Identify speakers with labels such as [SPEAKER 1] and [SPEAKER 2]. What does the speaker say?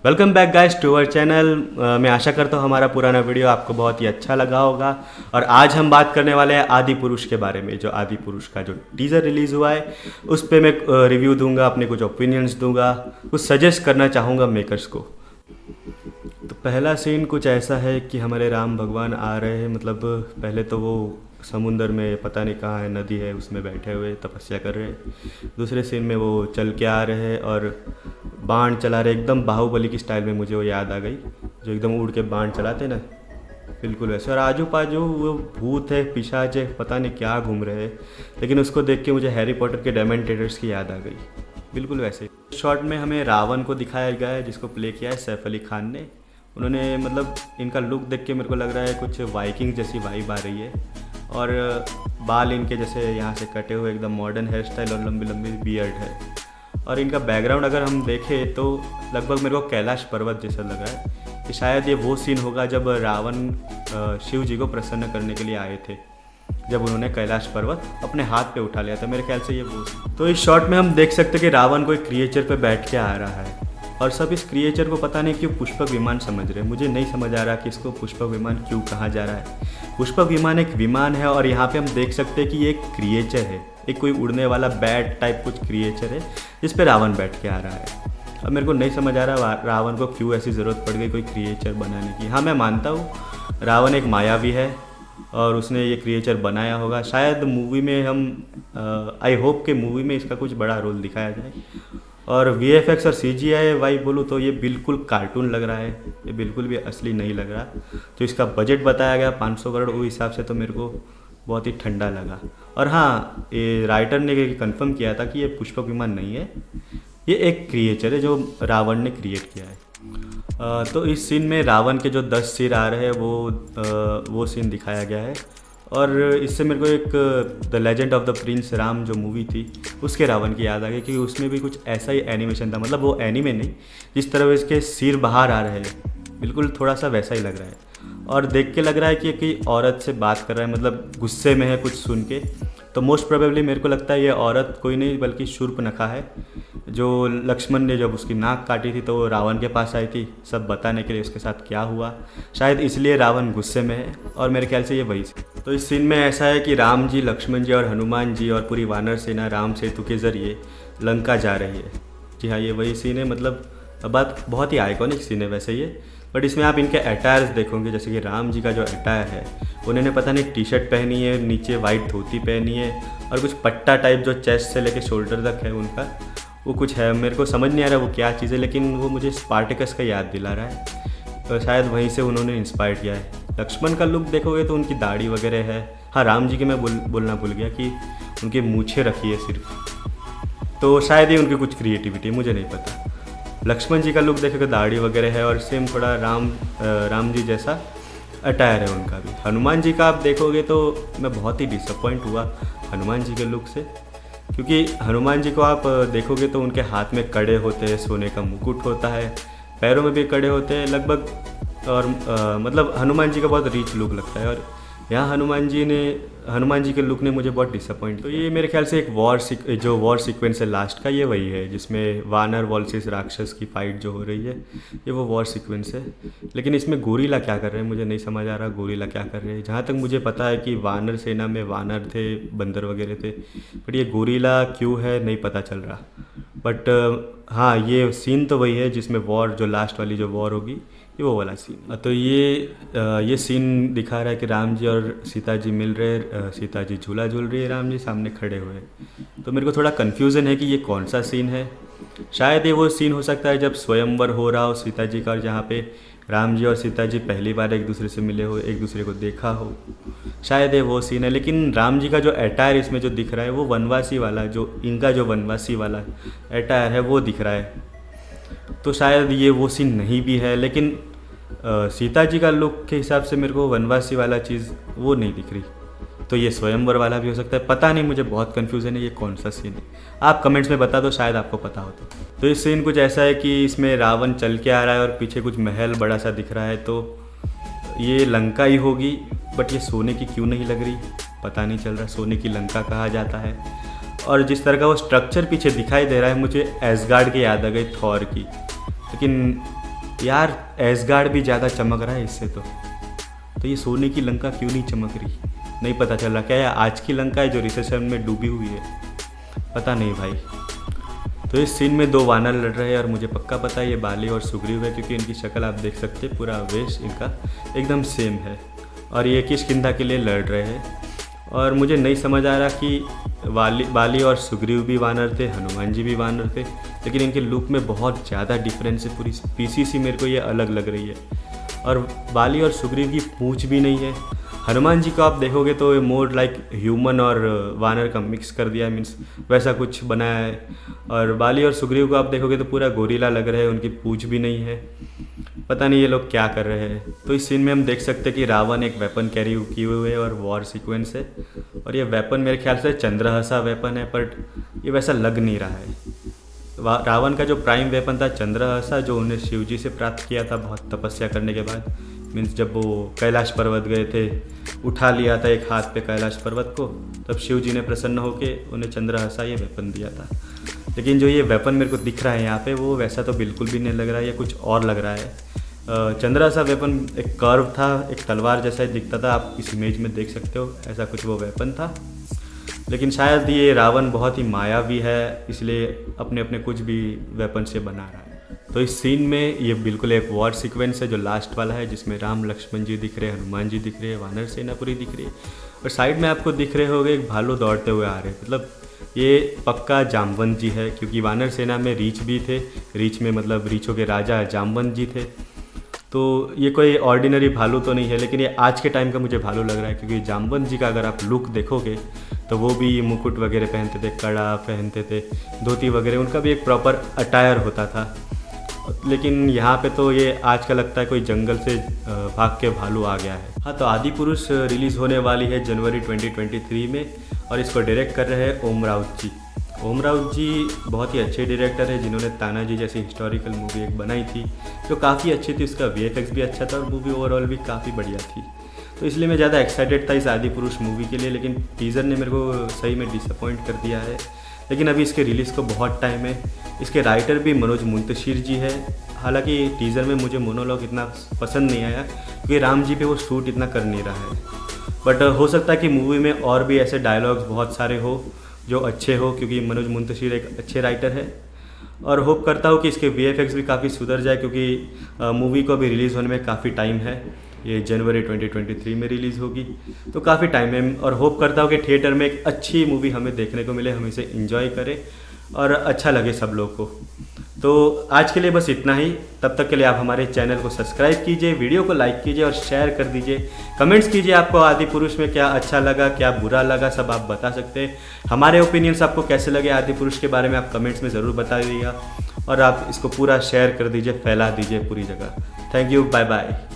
[SPEAKER 1] Welcome back guys to our channel. मैं आशा करता हूँ हमारा पुराना वीडियो आपको बहुत ही अच्छा लगा होगा। और आज हम बात करने वाले हैं आदि पुरुष के बारे में। जो आदि पुरुष का जो टीज़र रिलीज़ हुआ है उस पर मैं रिव्यू दूंगा, अपने कुछ ओपिनियंस दूंगा, कुछ सजेस्ट करना चाहूँगा मेकर्स को। तो पहला सीन कुछ ऐसा है कि हमारे राम भगवान आ रहे हैं, मतलब पहले तो वो समुंदर में पता नहीं कहाँ है, नदी है, उसमें बैठे हुए तपस्या कर रहे हैं। दूसरे सीन में वो चल के आ रहे हैं और बाण चला रहे, एकदम बाहुबली की स्टाइल में मुझे वो याद आ गई, जो एकदम उड़ के बाण चलाते ना, बिल्कुल वैसे। और आजू बाजू वो भूत है, पिशाच है, पता नहीं क्या घूम रहे हैं, लेकिन उसको देख के मुझे हैरी पॉटर के डेमेंटेटर्स की याद आ गई, बिल्कुल वैसे। शॉर्ट में हमें रावण को दिखाया गया है, जिसको प्ले किया है सैफ अली खान ने। उन्होंने मतलब इनका लुक देख के मेरे को लग रहा है कुछ वाइकिंग जैसी वाइब आ रही है, और बाल इनके जैसे यहाँ से कटे हुए, एकदम मॉडर्न हेयर स्टाइल और लंबी लंबी बियर्ड है। और इनका बैकग्राउंड अगर हम देखें तो लगभग मेरे को कैलाश पर्वत जैसा लग रहा है कि शायद ये वो सीन होगा जब रावण शिव जी को प्रसन्न करने के लिए आए थे, जब उन्होंने कैलाश पर्वत अपने हाथ पे उठा लिया था। मेरे ख्याल से ये वो। तो इस शॉट में हम देख सकते हैं कि रावण कोई क्रिएचर पे बैठ के आ रहा है, और सब इस क्रिएचर को पता नहीं क्यों पुष्पक विमान समझ रहे हैं। मुझे नहीं समझ आ रहा कि इसको पुष्पक विमान क्यों कहा जा रहा है। पुष्पक विमान एक विमान है, और यहाँ पे हम देख सकते हैं कि ये एक क्रिएचर है, एक कोई उड़ने वाला बैट टाइप कुछ क्रिएचर है जिस पे रावण बैठ के आ रहा है। अब मेरे को नहीं समझ आ रहा रावण को क्यों ऐसी ज़रूरत पड़ गई कोई क्रिएचर बनाने की। हाँ, मैं मानता हूँ रावण एक मायावी है और उसने ये क्रिएचर बनाया होगा। शायद मूवी में हम आई होप के मूवी में इसका कुछ बड़ा रोल दिखाया जाए। और VFX और CGI वाई बोलूँ तो ये बिल्कुल कार्टून लग रहा है, ये बिल्कुल भी असली नहीं लग रहा। तो इसका बजट बताया गया 500 करोड़, वो हिसाब से तो मेरे को बहुत ही ठंडा लगा। और हाँ, ये राइटर ने कंफर्म किया था कि ये पुष्पक विमान नहीं है, ये एक क्रिएचर है जो रावण ने क्रिएट किया है। तो इस सीन में रावण के जो 10 सिर आ रहे हैं वो सीन दिखाया गया है। और इससे मेरे को एक the legend of the Prince Ram जो मूवी थी उसके रावण की याद आ गई, क्योंकि उसमें भी कुछ ऐसा ही एनिमेशन था। मतलब वो एनीमे नहीं, जिस तरह इसके सिर बाहर आ रहे हैं बिल्कुल थोड़ा सा वैसा ही लग रहा है। और देख के लग रहा है कि कोई औरत से बात कर रहा है, मतलब गुस्से में है कुछ सुन के। तो मोस्ट प्रोबेबली मेरे को लगता है ये औरत कोई नहीं बल्कि शूर्पणखा है, जो लक्ष्मण ने जब उसकी नाक काटी थी तो वो रावण के पास आई थी सब बताने के लिए उसके साथ क्या हुआ। शायद इसलिए रावण गुस्से में है, और मेरे ख्याल से ये वही। तो इस सीन में ऐसा है कि राम जी, लक्ष्मण जी और हनुमान जी और पूरी वानर सेना राम सेतु के ज़रिए लंका जा रही है। जी हाँ, ये वही सीन है। मतलब बात बहुत ही आइकॉनिक सीन है वैसे ये। बट इसमें आप इनके अटायर्स देखोगे, जैसे कि राम जी का जो अटायर है, उन्होंने पता नहीं टी-शर्ट पहनी है, नीचे वाइट धोती पहनी है, और कुछ पट्टा टाइप जो चेस्ट से लेके शोल्डर तक है उनका, वो कुछ है, मेरे को समझ नहीं आ रहा वो क्या चीज़ है, लेकिन वो मुझे स्पार्टिकस का याद दिला रहा है। तो शायद वहीं से उन्होंने इंस्पायर किया है। लक्ष्मण का लुक देखोगे तो उनकी दाढ़ी वगैरह है। हाँ, राम जी के मैं बोलना भूल गया कि उनकी मूछें रखी है सिर्फ, तो शायद ही उनकी कुछ क्रिएटिविटी, मुझे नहीं पता। लक्ष्मण जी का लुक देखेगा, दाढ़ी वगैरह है, और सेम थोड़ा राम जी जैसा अटायर है उनका भी। हनुमान जी का आप देखोगे तो मैं बहुत ही डिसअपॉइंट हुआ हनुमान जी के लुक से, क्योंकि हनुमान जी को आप देखोगे तो उनके हाथ में कड़े होते हैं, सोने का मुकुट होता है, पैरों में भी कड़े होते हैं लगभग, और मतलब हनुमान जी का बहुत रिच लुक लगता है। और यहाँ हनुमान जी के लुक ने मुझे बहुत डिसअपॉइंट। तो ये मेरे ख्याल से एक जो वॉर सीक्वेंस है लास्ट का, ये वही है जिसमें वानर वर्सेस राक्षस की फाइट जो हो रही है, ये वो वॉर सीक्वेंस है। लेकिन इसमें गोरिल्ला क्या कर रहे हैं मुझे नहीं समझ आ रहा, गोरिल्ला क्या कर रहे हैं। जहाँ तक मुझे पता है कि वानर सेना में वानर थे, बंदर वगैरह थे, बट ये गोरिल्ला क्यों है नहीं पता चल रहा। बट हाँ, ये सीन तो वही है जिसमें वॉर, जो लास्ट वाली जो वॉर होगी, ये वो वाला सीन। तो ये सीन दिखा रहा है कि राम जी और सीता जी मिल रहे हैं, सीता जी झूला झूल रही है, राम जी सामने खड़े हुए हैं। तो मेरे को थोड़ा कन्फ्यूज़न है कि ये कौन सा सीन है। शायद ये वो सीन हो सकता है जब स्वयंवर हो रहा हो सीता जी का, जहाँ पे राम जी और सीता जी पहली बार एक दूसरे से मिले हो, एक दूसरे को देखा हो, शायद ये वो सीन है। लेकिन राम जी का जो अटायर इसमें जो दिख रहा है वो वनवासी वाला, जो इनका जो वनवासी वाला अटायर है वो दिख रहा है। तो शायद ये वो सीन नहीं भी है, लेकिन सीता जी का लुक के हिसाब से मेरे को वनवासी वाला चीज़ वो नहीं दिख रही। तो ये स्वयंवर वाला भी हो सकता है, पता नहीं, मुझे बहुत कन्फ्यूज़न है ये कौन सा सीन है। आप कमेंट्स में बता दो, शायद आपको पता हो तो इस सीन कुछ ऐसा है कि इसमें रावण चल के आ रहा है और पीछे कुछ महल बड़ा सा दिख रहा है, तो ये लंका ही होगी। बट ये सोने की क्यों नहीं लग रही, पता नहीं चल रहा। सोने की लंका कहा जाता है। और जिस तरह का वो स्ट्रक्चर पीछे दिखाई दे रहा है, मुझे एसगार्ड की याद आ गई, थॉर की। लेकिन यार एसगार्ड भी ज़्यादा चमक रहा है इससे तो ये सोने की लंका क्यों नहीं चमक रही, नहीं पता चल रहा। क्या ये आज की लंका है जो रिसेशन में डूबी हुई है, पता नहीं भाई। तो इस सीन में 2 वानर लड़ रहे हैं और मुझे पक्का पता है ये बाली और सुग्रीव है, क्योंकि इनकी शक्ल आप देख सकते हैं, पूरा वेश इनका एकदम सेम है। और ये किष्किंधा के लिए लड़ रहे हैं और मुझे नहीं समझ आ रहा कि बाली और सुग्रीव भी वानर थे, हनुमान जी भी वानर थे, लेकिन इनके लुक में बहुत ज़्यादा डिफरेंस है। पूरी पीसीसी मेरे को ये अलग लग रही है। और बाली और सुग्रीव की पूंछ भी नहीं है। हनुमान जी को आप देखोगे तो मोर लाइक ह्यूमन और वानर का मिक्स कर दिया, मीन्स वैसा कुछ बनाया है। और बाली और सुग्रीव को आप देखोगे तो पूरा गोरिल्ला लग रहा है, उनकी पूंछ भी नहीं है। पता नहीं ये लोग क्या कर रहे हैं। तो इस सीन में हम देख सकते हैं कि रावण एक वेपन कैरी किए हुए है और वॉर सीक्वेंस है, और ये वेपन मेरे ख्याल से चंद्रहसा वेपन है, बट ये वैसा लग नहीं रहा है। रावण का जो प्राइम वेपन था चंद्रहसा, जो उन्हें शिवजी से प्राप्त किया था बहुत तपस्या करने के बाद, मीन्स जब वो कैलाश पर्वत गए थे, उठा लिया था एक हाथ पे कैलाश पर्वत को, तब शिव जी ने प्रसन्न होकर उन्हें चंद्रहसा ये वेपन दिया था। लेकिन जो ये वेपन मेरे को दिख रहा है यहाँ पे, वो वैसा तो बिल्कुल भी नहीं लग रहा है, ये कुछ और लग रहा है। चंद्रहसा वेपन एक कर्व था, एक तलवार जैसा ही दिखता था, आप इस इमेज में देख सकते हो, ऐसा कुछ वो वेपन था। लेकिन शायद ये रावण बहुत ही मायावी है, इसलिए अपने अपने कुछ भी वेपन से बना रहा है। तो इस सीन में ये बिल्कुल एक वॉर सीक्वेंस है जो लास्ट वाला है, जिसमें राम लक्ष्मण जी दिख रहे हैं, हनुमान जी दिख रहे हैं, वानर सेना पूरी दिख रही है, और साइड में आपको दिख रहे होंगे एक भालू दौड़ते हुए आ रहे हैं। मतलब ये पक्का जामवंत जी है, क्योंकि वानर सेना में रीछ भी थे, रीछ में मतलब रीछों के राजा जामवंत जी थे। तो ये कोई ऑर्डिनरी भालू तो नहीं है, लेकिन ये आज के टाइम का मुझे भालू लग रहा है, क्योंकि जामवंत जी का अगर आप लुक देखोगे तो वो भी मुकुट वगैरह पहनते थे, कड़ा पहनते थे, धोती वगैरह, उनका भी एक प्रॉपर अटायर होता था। लेकिन यहाँ पे तो ये आज का लगता है कोई जंगल से भाग के भालू आ गया है। हाँ, तो आदि पुरुष रिलीज़ होने वाली है जनवरी 2023 में, और इसको डायरेक्ट कर रहे हैं ओम राउत जी। ओम राउत जी बहुत ही अच्छे डायरेक्टर है, जिन्होंने तानाजी जैसी हिस्टोरिकल मूवी एक बनाई थी जो काफ़ी अच्छी थी, उसका VFX भी अच्छा था और मूवी ओवरऑल भी काफ़ी बढ़िया थी। तो इसलिए मैं ज़्यादा एक्साइटेड था इस आदि पुरुष मूवी के लिए, लेकिन टीज़र ने मेरे को सही में डिसअपॉइंट कर दिया है। लेकिन अभी इसके रिलीज़ को बहुत टाइम है। इसके राइटर भी मनोज मुंतशिर जी है। हालांकि टीज़र में मुझे मोनोलॉग इतना पसंद नहीं आया, क्योंकि राम जी पे वो शूट इतना कर नहीं रहा है, बट हो सकता है कि मूवी में और भी ऐसे डायलॉग्स बहुत सारे हो जो अच्छे हो, क्योंकि मनोज मुंतशिर एक अच्छे राइटर है। और होप करता हूँ कि इसके VFX भी काफ़ी सुधर जाए, क्योंकि मूवी को अभी रिलीज़ होने में काफ़ी टाइम है। ये जनवरी 2023 में रिलीज़ होगी, तो काफ़ी टाइम है। और होप करता हूँ कि थिएटर में एक अच्छी मूवी हमें देखने को मिले, हम इसे इंजॉय करें और अच्छा लगे सब लोग को। तो आज के लिए बस इतना ही। तब तक के लिए आप हमारे चैनल को सब्सक्राइब कीजिए, वीडियो को लाइक कीजिए और शेयर कर दीजिए। कमेंट्स कीजिए आपको आदि पुरुष में क्या अच्छा लगा, क्या बुरा लगा, सब आप बता सकते हैं। हमारे ओपिनियंस आपको कैसे लगे आदि पुरुष के बारे में आप कमेंट्स में ज़रूर बता दीजिएगा, और आप इसको पूरा शेयर कर दीजिए, फैला दीजिए पूरी जगह। Thank you, bye bye.